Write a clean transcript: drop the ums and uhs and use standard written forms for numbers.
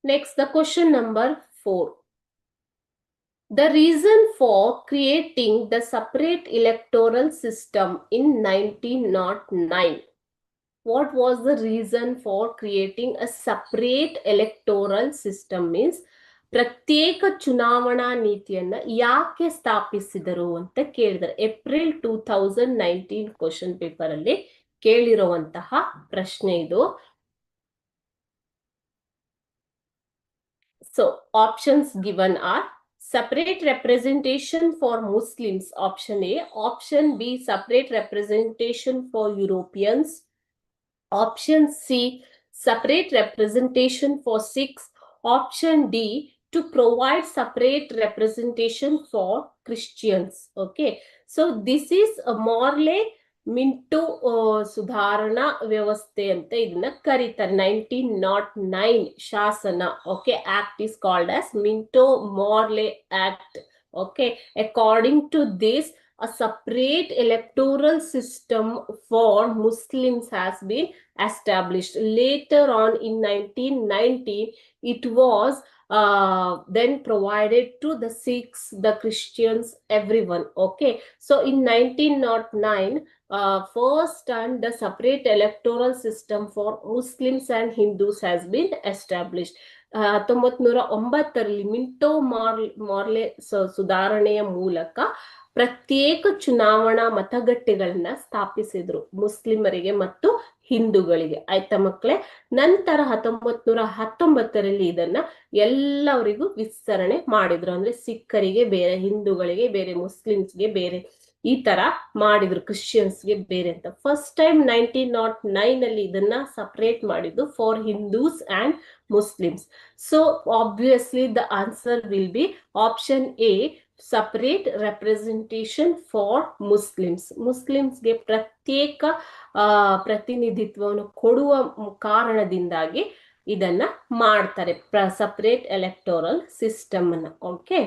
Next, the question number 4. The reason for creating the separate electoral system in 1909. What was the reason for creating a separate electoral system means ಪ್ರತ್ಯೇಕ ಚುನಾವಣಾ ನೀತಿಯನ್ನ ಯಾಕೆ ಸ್ಥಾಪಿಸಿದರು ಅಂತ ಕೇಳಿದರೆ April 2019 question paper ಅಲ್ಲಿ ಕೇಳಿರುವಂತಹ ಪ್ರಶ್ನೆ ಇದು. So options given are separate representation for Muslims, option A. Option B, separate representation for Europeans. Option C, separate representation for Sikhs. Option D, to provide separate representation for Christians. Okay, so this is a Morley Minto ಸುಧಾರಣಾ ವ್ಯವಸ್ಥೆ ಅಂತ ಇದನ್ನ ಕರೀತಾರೆ. 1909 ಶಾಸನ. Okay, act is called as Minto Morley act. Okay, according to this, a separate electoral system for Muslims has been established. Later on in 1919, it was then provided to the Sikhs, the Christians, everyone. Okay, so in 1909, first time the separate electoral system for Muslims and Hindus has been established. 1909 Minto ಮಾರ್ಲೆ ಸುಧಾರಣೆಯ ಮೂಲಕ ಪ್ರತ್ಯೇಕ ಚುನಾವಣಾ ಮತಗಟ್ಟೆಗಳನ್ನ ಸ್ಥಾಪಿಸಿದ್ರು ಮುಸ್ಲಿಮರಿಗೆ ಮತ್ತು ಹಿಂದೂಗಳಿಗೆ. ಆಯ್ತಾ ಮಕ್ಕಳೇ? ನಂತರ 1919 ಇದನ್ನ ಎಲ್ಲರಿಗೂ ವಿಸ್ತರಣೆ ಮಾಡಿದ್ರು. ಅಂದ್ರೆ ಸಿಖ್ಖರಿಗೆ ಬೇರೆ, ಹಿಂದೂಗಳಿಗೆ ಬೇರೆ, ಮುಸ್ಲಿಮ್ಸ್ಗೆ ಬೇರೆ, ಈ ತರ ಮಾಡಿದ್ರು, ಕ್ರಿಶ್ಚಿಯನ್ಸ್ಗೆ ಬೇರೆ ಅಂತ. ಫಸ್ಟ್ ಟೈಮ್ 1909 ಅಲ್ಲಿ ಇದನ್ನ ಸಪರೇಟ್ ಮಾಡಿದ್ದು for Hindus and Muslims. So obviously the answer will be option A, separate representation for Muslims. Muslimsಗೆ ಪ್ರತ್ಯೇಕ ಪ್ರತಿನಿಧಿತ್ವವನ್ನು ಕೊಡುವ ಕಾರಣದಿಂದಾಗಿ ಇದನ್ನ ಮಾಡ್ತಾರೆ, ಸಪರೇಟ್ ಎಲೆಕ್ಟೋರಲ್ ಸಿಸ್ಟಮ್ ಅನ್ನ. ಓಕೆ.